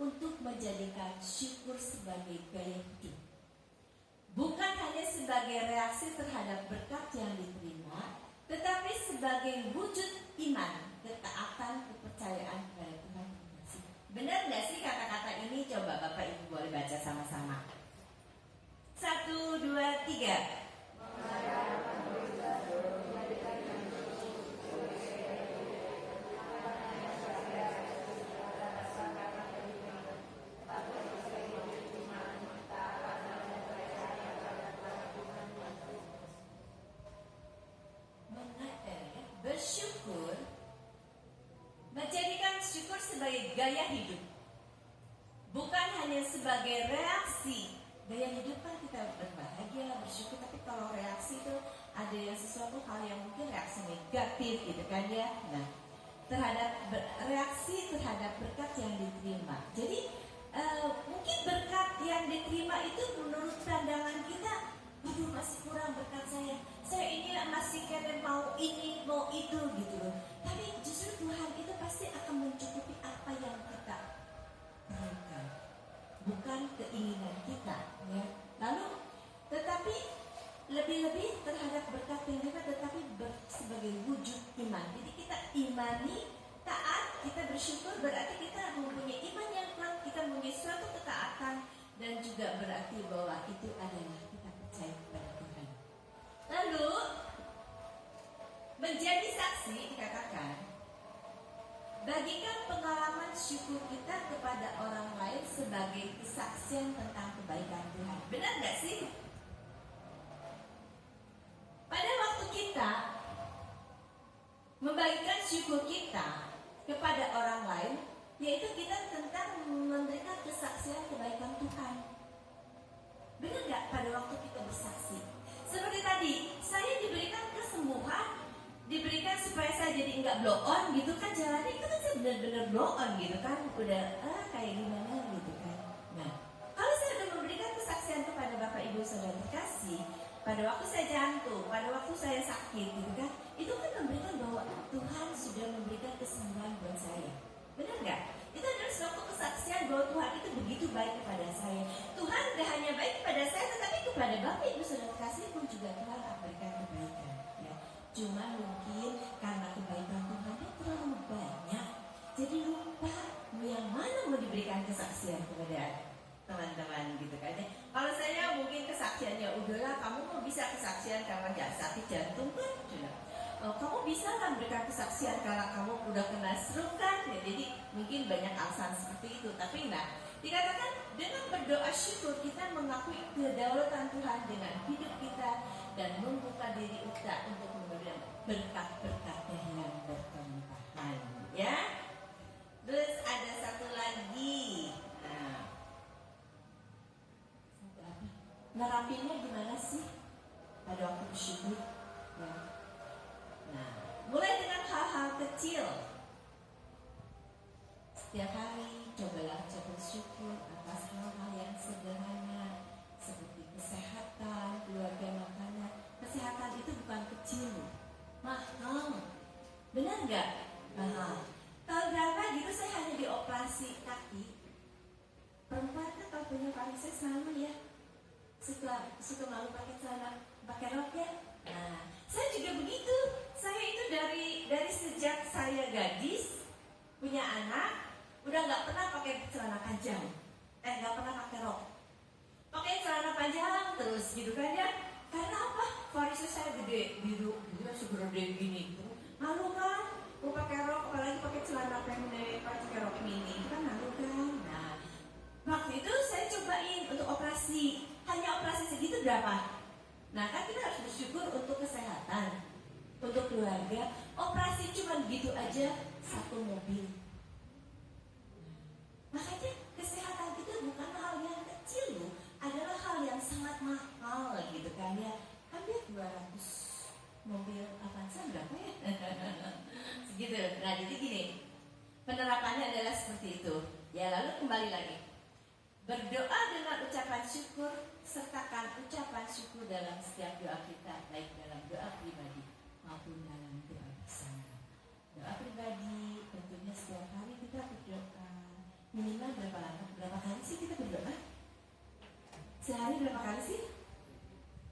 untuk menjadikan syukur sebagai gaya hidup, bukan hanya sebagai reaksi terhadap berkat yang diterima, tetapi sebagai wujud iman, ketaatan, kepercayaan kepada Tuhan. Benar nggak sih kata-kata ini? Coba Bapak Ibu boleh baca sama-sama. 1, 2, 3. Bersyukur gaya hidup. Bukan hanya sebagai reaksi. Gaya hidup kan kita berbahagia, bersyukur, tapi kalau reaksi itu ada yang sesuatu hal yang mungkin reaksi negatif gitu kan ya. Nah, reaksi terhadap berkat yang diterima. Jadi mungkin berkat yang diterima itu menurut pandangan kita, aduh masih kurang berkat saya ini masih kayak mau ini mau itu gitu loh. Tapi justru Tuhan itu pasti akan mencukupi apa yang kita perlukan, bukan keinginan kita ya. Lalu tetapi lebih-lebih terhadap berkat yang kita tetapi sebagai wujud iman. Jadi kita imani, taat, kita bersyukur, berarti kita mempunyai iman yang kuat, kita mempunyai suatu ketaatan, dan juga berarti bahwa itu adalah kita percaya kepada Tuhan. Lalu menjadi saksi dikatakan, bagikan pengalaman syukur kita kepada orang lain sebagai kesaksian tentang kebaikan Tuhan. Benar gak sih? Pada waktu kita membagikan syukur kita kepada orang lain, yaitu kita tentang memberikan kesaksian kebaikan Tuhan. Benar gak pada waktu kita bersaksi? Seperti tadi, saya diberikan kesembuhan, diberikan supaya saya jadi enggak blow on gitu kan, jalannya itu kan saya benar-benar blow on gitu kan, udah kayak gimana gitu kan. Nah, kalau saya sudah memberikan kesaksian kepada Bapak Ibu Saudara terkasih, pada waktu saya jantung, pada waktu saya sakit gitu kan, itu kan memberikan bahwa Tuhan sudah memberikan kesembuhan buat saya. Benar nggak? Itu adalah suatu kesaksian bahwa Tuhan itu begitu baik kepada saya. Tuhan tidak hanya baik kepada saya, tetapi kepada Bapak Ibu Saudara terkasih pun juga Tuhan akan berikan kebaikan. Ya. Cuma mungkin karena kebaikan Tuhan itu terlalu banyak, jadi lupa yang mana mau diberikan kesaksian kepada teman-teman gitu kan. Kalau saya mungkin kesaksiannya udahlah, kamu mau bisa kesaksian karena sakit jantung kan, kamu bisa kan memberikan kesaksian karena kamu udah kena stroke kan ya, jadi mungkin banyak alasan seperti itu. Tapi nah, dikatakan dengan berdoa syukur kita mengakui kedaulatan Tuhan dengan hidup kita dan membuka diri kita untuk memberikan berkat-berkatnya yang berkelimpahan ya. Terus ada satu lagi, nerapinnya gimana sih pada waktu bersyukur ya. Nah, mulai dengan hal-hal kecil. Setiap hari cobalah bersyukur atas hal-hal yang sederhana seperti kesehatan, keluarga, makanan. Kesehatan itu bukan kecil, mahal. Benar nggak? Mahal. Tahun berapa gitu saya hanya dioperasi kaki. Perempuan kan kalau punya varises malu ya, suka malu pakai celana, pakai rok ya. Nah, saya juga begitu. Saya itu dari sejak saya gadis punya anak, udah nggak pernah pakai celana panjang, nggak pernah pakai rok, pakai celana panjang terus gitu kan ya. Karena apa? Varises saya gede, biru, dia segede gini, malu kan? Mau pakai rok, apalagi pakai celana pendek, pakai rok mini, kan malu kan? Nah, waktu itu saya cobain untuk operasi, hanya operasi segitu berapa? Nah kan kita harus bersyukur untuk kesehatan, untuk keluarga. Operasi cuma gitu aja, satu mobil. Makanya kesehatan itu bukan hal yang kecil loh, adalah hal yang sangat mahal gitu kan ya. Hampir 200 mobil Avanza berapa ya? Segitu. Nah jadi gini, penerapannya adalah seperti itu. Ya lalu kembali lagi, berdoa dengan ucapan syukur, sertakan ucapan syukur dalam setiap doa kita, baik dalam doa pribadi maupun dalam doa bersama. Doa pribadi tentunya setiap hari kita berdoa minimal berapa kali sih kita berdoa? Sehari berapa kali sih?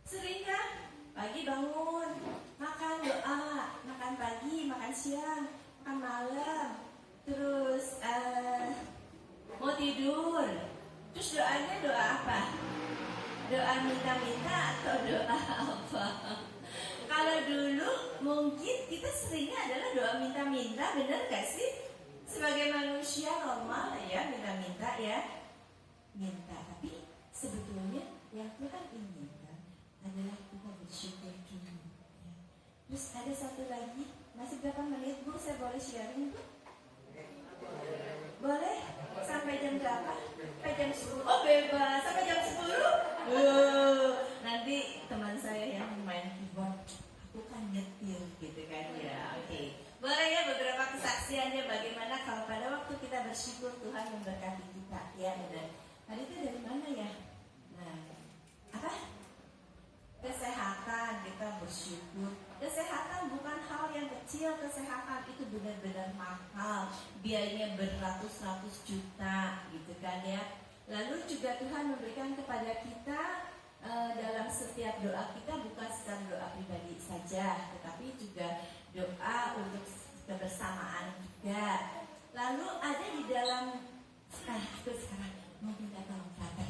Sering kan? Pagi bangun, makan doa, makan pagi, makan siang, makan malam, terus mau tidur. Terus doanya doa apa? Doa minta-minta atau doa apa? Kalau dulu mungkin kita seringnya adalah doa minta-minta, benar gak sih? Sebagai manusia normal ya, minta-minta ya, minta. Tapi sebetulnya yang Tuhan inginkan adalah kita bersyukur dulu ya. Terus ada satu lagi, masih berapa menit Bu? Saya boleh sharing Bu? Boleh? Sampai jam berapa? Sampai jam 10. Oh bebas, sampai jam 10. Nanti teman saya yang main keyboard, aku kan nyetir gitu kan ya. Oke. Boleh ya beberapa kesaksiannya bagaimana kalau pada waktu kita bersyukur Tuhan memberkati kita ya. Dan hari itu dari mana ya? Nah, apa? Kesehatan, kita bersyukur. Kesehatan bukan hal yang kecil, kesehatan itu benar-benar mahal, biayanya beratus-ratus juta gitu kan ya. Lalu juga Tuhan memberikan kepada kita dalam setiap doa kita bukan sekedar doa pribadi saja, tetapi juga doa untuk kebersamaan juga. Lalu ada di dalam, nah itu sekarang mau minta tolong Frater.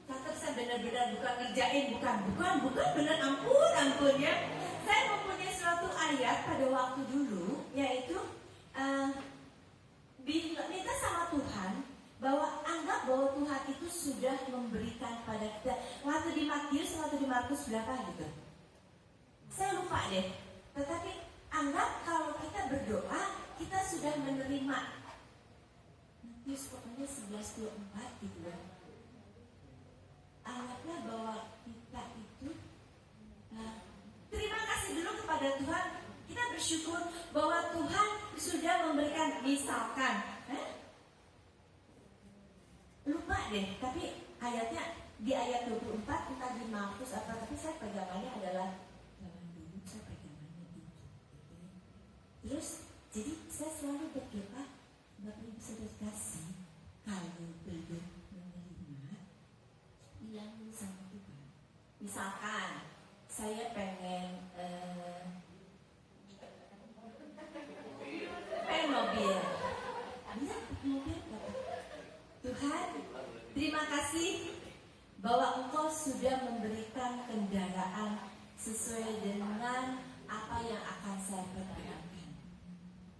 Frater saya benar-benar bukan ngerjain, bukan benar, ampun ya. Saya mempunyai suatu ayat pada waktu dulu, yaitu minta sama Tuhan bahwa anggap bahwa Tuhan itu sudah memberikan pada kita. Waktu di Matius, waktu di Markus berapa gitu? Saya lupa deh. Tetapi anggap kalau kita berdoa, kita sudah menerima. Matius pokoknya 11:24 gitu loh. Anggaplah bahwa kita itu terima kasih dulu kepada Tuhan. Kita bersyukur bahwa Tuhan sudah memberikan, misalkan lupa deh, tapi ayatnya di ayat 24 entah di Markus apa, tapi saya pegangannya adalah zaman dulu saya pegangannya itu. Terus jadi saya selalu berdoa, Bapak Ibu Saudara kasih, kalau belum menerima, bilang dulu sama Tuhan. Misalkan saya pengen mobil, bilang mobil Bapak. Tuhan, terima kasih bahwa Engkau sudah memberikan kendaraan sesuai dengan apa yang akan saya pergunakan.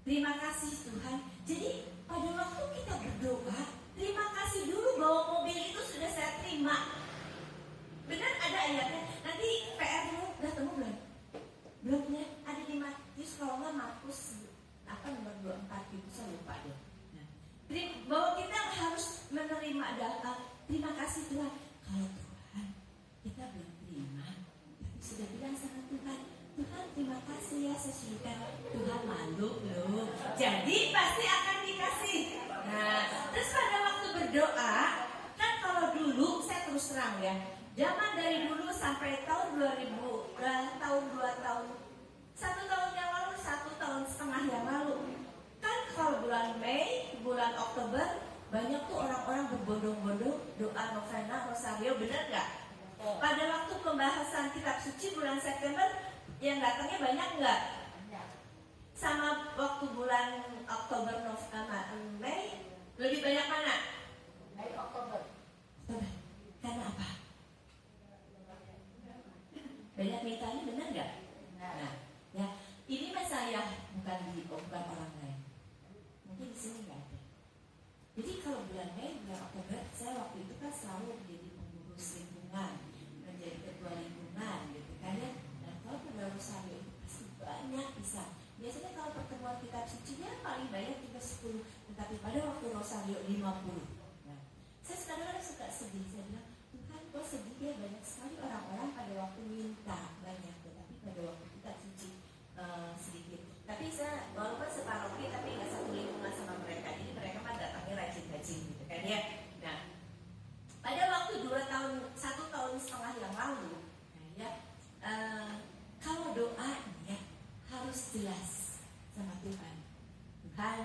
Terima kasih Tuhan. Jadi pada waktu kita berdoa, terima kasih dulu bahwa mobil itu sudah saya terima. Benar ada ayatnya. Nanti PR dulu, udah temu belum? Belum ya? Ada di Matius, kalau nggak Markus nomor 24 itu saya lupa deh. Bahwa kita harus menerima doa. Terima kasih Tuhan. Kalau Tuhan kita belum terima, tapi sudah bilang sama Tuhan, Tuhan terima kasih ya, saya sudah. Tuhan malu loh, jadi pasti akan dikasih. Nah, terus pada waktu berdoa, kan kalau dulu saya terus terang ya, zaman dari dulu sampai tahun 2000, tahun 2 tahun, 1 tahun yang lalu, 1 tahun setengah yang lalu, kan kalau bulan Mei, bulan Oktober, banyak tuh orang-orang berbondong-bondong doa novena, rosario, bener gak? Pada waktu pembahasan kitab suci bulan September, yang datangnya banyak gak? Sama waktu bulan Oktober, November, Mei, lebih banyak mana? Mei, Oktober. Karena apa? Banyak mintanya, bener gak? Nah, ya, ini mas saya bukan orang lain. Mungkin di sini nggak ada. Jadi kalau bulan Mei, bulan Oktober, saya waktu itu kan selalu menjadi pengurus lingkungan, menjadi ketua lingkungan, gitu kan ya. Dan kalau pada rosario itu pasti banyak bisa. Biasanya kalau pertemuan kitab suci ya paling banyak juga 10, tetapi pada waktu rosario 50. Nah, saya kadang-kadang suka sedih. Saya bilang, Tuhan kok sedih ya, banyak sekali orang-orang pada waktu minta banyak, tetapi pada waktu kitab suci sedikit. Tapi saya walaupun separoki tapi nggak satu lingkungan sama mereka, jadi mereka mah datangnya rajin-rajin gitu kan ya. Nah, pada waktu 1 tahun setengah yang lalu, nah ya, kalau doa ya harus jelas sama Tuhan. Tuhan,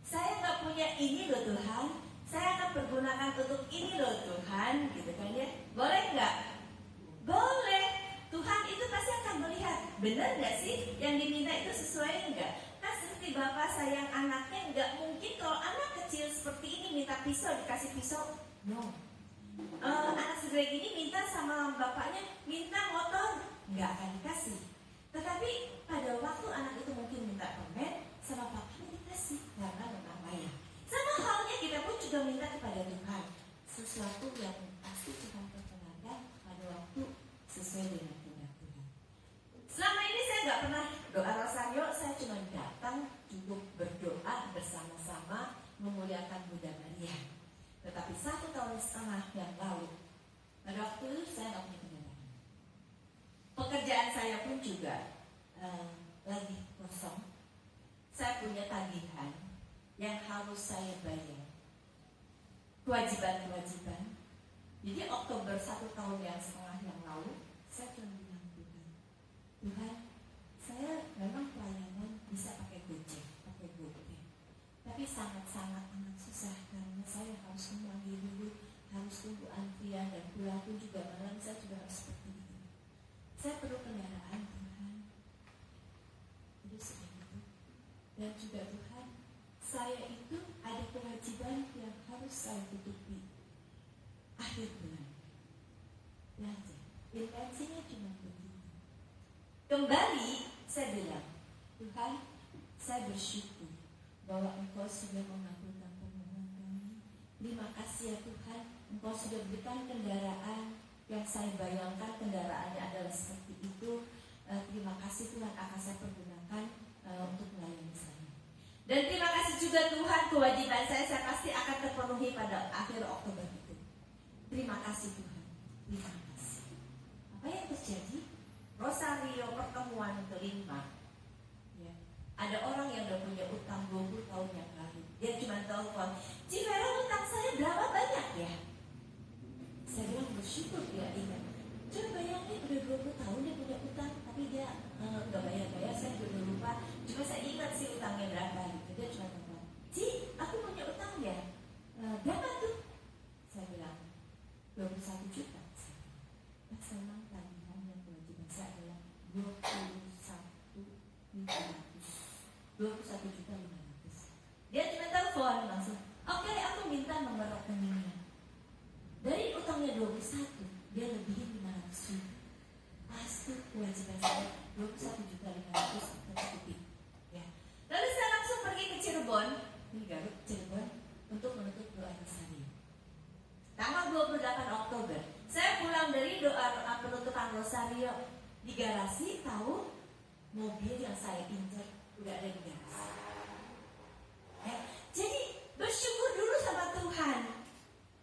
saya nggak punya ini loh Tuhan, saya akan pergunakan untuk ini loh Tuhan, gitu kan ya. Boleh nggak? Boleh. Tuhan itu pasti akan melihat, benar nggak sih yang diminta itu sesuai nggak? Kan seperti bapak sayang anaknya, nggak mungkin kalau anak kecil seperti ini minta pisau dikasih pisau, no. Anak segede gini minta sama bapaknya minta motor, nggak akan dikasih. Tetapi pada waktu anak itu mungkin minta permen, sama bapaknya dikasih karena memang layak. Sama halnya kita pun juga minta kepada Tuhan sesuatu yang pasti Tuhan perkenankan pada waktu sesuai dengan kehendak Tuhan. Selama ini saya nggak pernah doa rosario, saya cuma datang cukup berdoa bersama-sama setengah yang lalu. Pada waktu itu saya nggak punya kendaraan. Pekerjaan saya pun juga lagi kosong. Saya punya tagihan yang harus saya bayar, kewajiban-kewajiban. Jadi Oktober 1 tahun yang setengah yang lalu, saya cuma bilang Tuhan, saya memang pelayanan bisa pakai Gojek, pakai GoPay, tapi sangat-sangat amat susah karena saya harus memanggil dulu, harus tunggu antrian, dan pulang pun juga malam saya juga harus seperti itu. Saya perlu kendaraan Tuhan. Itu sudah gitu. Dan juga Tuhan, saya itu ada kewajiban yang harus saya tutupi akhir bulan. Belajar. Intensinya cuma begitu. Kembali saya bilang, Tuhan, saya bersyukur bahwa Engkau sudah mengabulkan permohonan kami. Terima kasih ya Tuhan, Engkau sudah berikan kendaraan yang saya bayangkan kendaraannya adalah seperti itu. Terima kasih Tuhan, akan saya pergunakan untuk melayani saya. Dan terima kasih juga Tuhan, kewajiban saya pasti akan terpenuhi pada akhir Oktober itu. Terima kasih Tuhan, terima kasih. Apa yang terjadi? Rosario pertemuan kelima. Ya. Ada orang yang udah punya utang 20 tahun yang lalu. Dia cuma telepon, Civera utang saya berapa banyak ya? Saya bilang bersyukur dia ingat. Coba bayangin udah 20 tahun dia punya utang, tapi dia nggak bayar-bayar, saya juga lupa. Cuma saya ingat sih utangnya berapa gitu. Dia cuma telepon, Ci, aku punya utang ya. Berapa tuh? Saya bilang 21 juta. Saya memang tagihan yang kewajiban saya adalah 21 juta 500. Dia cuma telepon langsung, oke, aku minta nomor rekeningnya. Dari utangnya 21, dia lebihin 500 juta. Pasti kewajiban saya 21 juta 500 tertutupi. Ya. Lalu saya langsung pergi ke Cirebon, ini Garut, Cirebon, untuk menutup doa rosario. Tanggal 28 Oktober, saya pulang dari doa penutupan rosario di garasi, tahu mobil yang saya injek udah ada di garasi. Jadi bersyukur dulu sama Tuhan.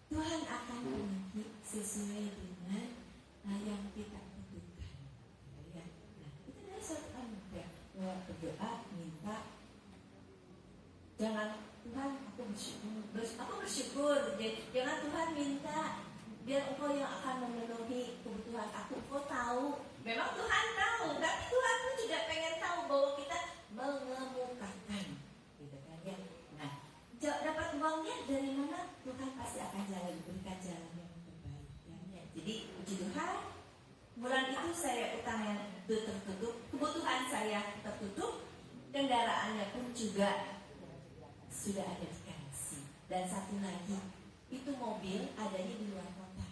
Tuhan akan memenuhi sesuai dengan yang kita butuhkan. Ya. Nah, itu adalah suatu anugerah. Berdoa, minta. Jangan Tuhan, aku bersyukur. Jangan Tuhan minta biar Engkau yang akan memenuhi kebutuhan aku. Engkau tahu. Memang Tuhan tahu, tapi Tuhan pun juga pengen tahu bahwa kita mengemukakan. Gitu kan ya. Nah, dapat uangnya dari mana? Tuhan pasti akan berikan jalan yang terbaik. Ya. Jadi puji Tuhan, bulan itu saya utang yang tertutup, kebutuhan saya tertutup, kendaraannya pun juga sudah ada di garasi. Dan satu lagi, itu mobil adanya di luar kota,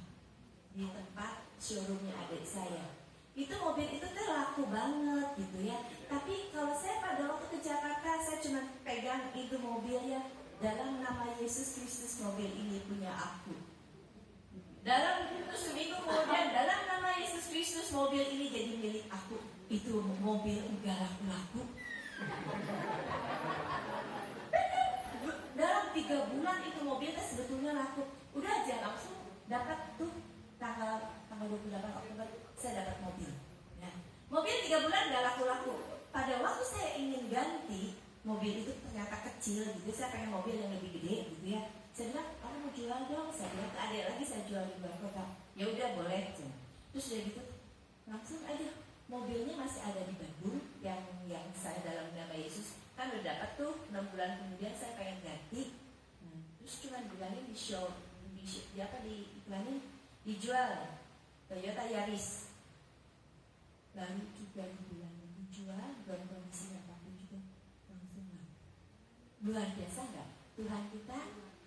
di tempat showroomnya adik saya. Itu mobil itu tuh laku banget gitu ya. Tapi kalau saya pada waktu ke Jakarta, saya cuma pegang itu mobilnya. Dalam nama Yesus Kristus mobil ini punya aku. Dalam seminggu kemudian, dalam nama Yesus Kristus mobil ini jadi milik aku. Itu mobil enggak laku-laku. Dalam 3 bulan itu mobilnya sebetulnya laku. Udah aja langsung dapat tuh tanggal 28 Oktober saya dapat mobil. Nah, mobil 3 bulan gak laku-laku. Pada waktu saya ingin ganti, mobil itu ternyata kecil gitu. Saya pengen mobil yang lebih gede gitu ya. Saya bilang, aku mau jual dong. Saya bilang ke adik lagi, saya jual di luar kota. Ya udah boleh. Terus udah gitu, langsung aja mobilnya masih ada di Bandung yang saya dalam nama Yesus. Kan udah dapat tuh 6 bulan kemudian saya pengen ganti. Terus cuma bilangin di iklanin dijual Toyota Yaris. Lalu juga dibilangin dijual dalam kondisi apapun juga langsung laku. Luar biasa nggak? Tuhan kita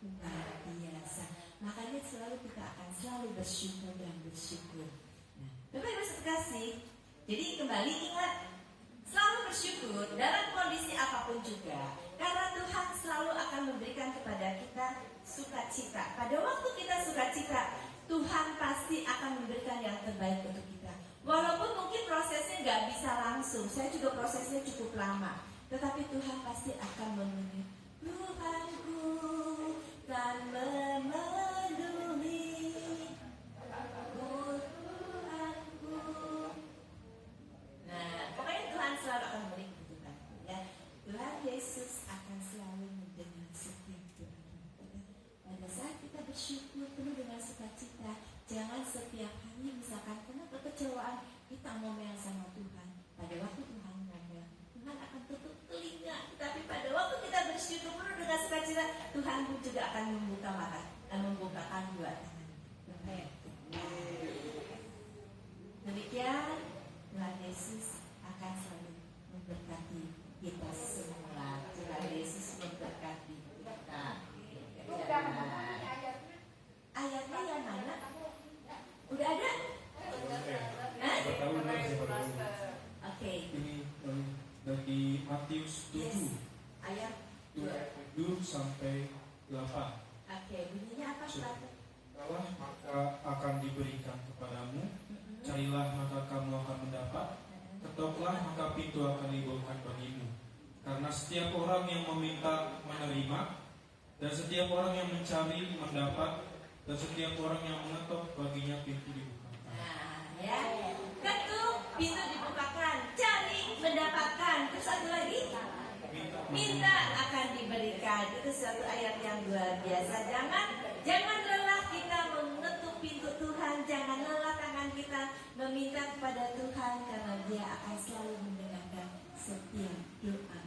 luar biasa. Makanya selalu kita akan selalu bersyukur dan bersyukur. Nah, Bapak Ibu sekasih, jadi kembali ingat selalu bersyukur dalam kondisi apapun juga. Karena Tuhan selalu akan memberikan kepada kita sukacita. Pada waktu kita sukacita, Tuhan pasti akan memberikan yang terbaik untuk kita. Walaupun mungkin prosesnya nggak bisa langsung, saya juga prosesnya cukup lama. Tetapi Tuhan pasti akan memenuhi. Tuhanku kan memenuhi bersyukur, penuh dengan sukacita. Jangan setiap hari misalkan kena kekecewaan kita ngomel sama Tuhan. Pada waktu Tuhan ngomel, Tuhan akan tutup telinga. Tapi pada waktu kita bersyukur penuh dengan sukacita, Tuhan pun juga akan membukakan dua tangan. Demikian Tuhan Yesus akan selalu memberkati kita semua. Tuhan Yesus memberkati kita. Ayatnya yang mana? Udah ada? Oke. Ini dari Matius 7 Yes. Ayat 7 sampai 8. Oke, bunyinya apa Pak? Carilah maka akan diberikan kepadamu, carilah maka kamu akan mendapat, ketoklah maka pintu akan dibukakan bagimu. Karena setiap orang yang meminta menerima, dan setiap orang yang mencari mendapat, dan setiap orang yang mengetok baginya pintu dibukakan. Nah, ya. Ketuk, pintu dibukakan, cari, mendapatkan. Terus satu lagi, minta akan diberikan. Itu satu ayat yang luar biasa. Jangan lelah kita mengetuk pintu Tuhan. Jangan lelah tangan kita meminta kepada Tuhan, karena Dia akan selalu mendengarkan setiap doa.